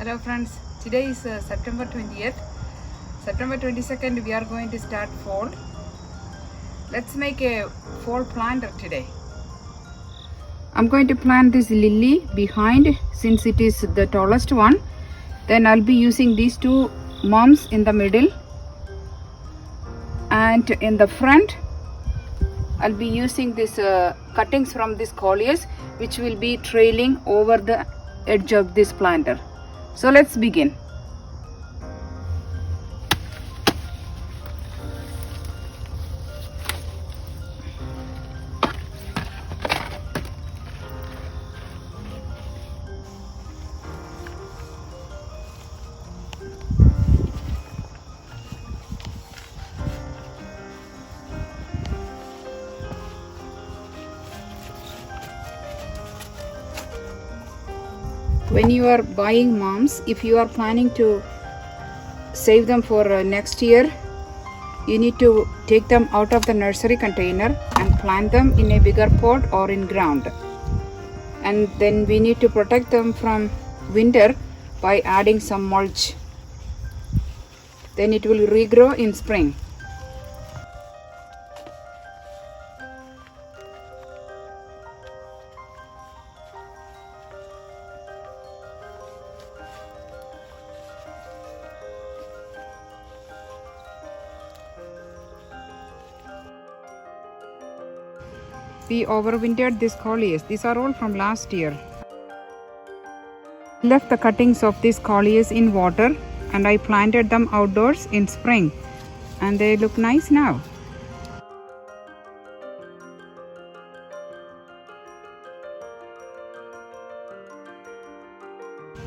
Hello friends, today is September 20th. September 22nd we are going to start fall. Let's make a fall planter today. I'm going to plant this lily behind since it is the tallest one. Then I'll be using these two moms in the middle, and in the front I'll be using this cuttings from this coleus which will be trailing over the edge of this planter. So let's begin. When you are buying moms, if you are planning to save them for next year, you need to take them out of the nursery container and plant them in a bigger pot or in ground. And then we need to protect them from winter by adding some mulch. Then it will regrow in spring. We overwintered these coleus. These are all from last year. Left the cuttings of these coleus in water and I planted them outdoors in spring, and they look nice now.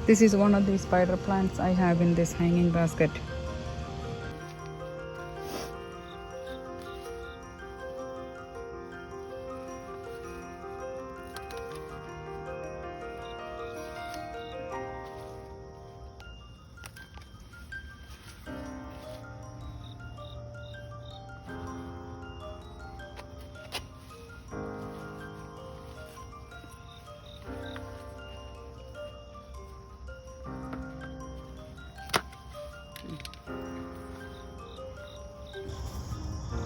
This is one of the spider plants I have in this hanging basket.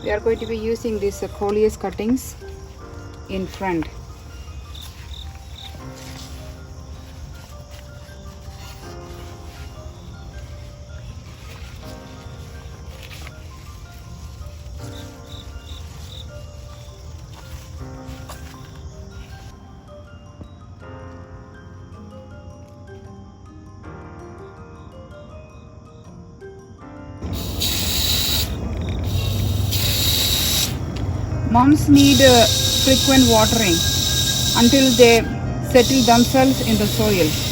We are going to be using these coleus cuttings in front. Moms need frequent watering until they settle themselves in the soil.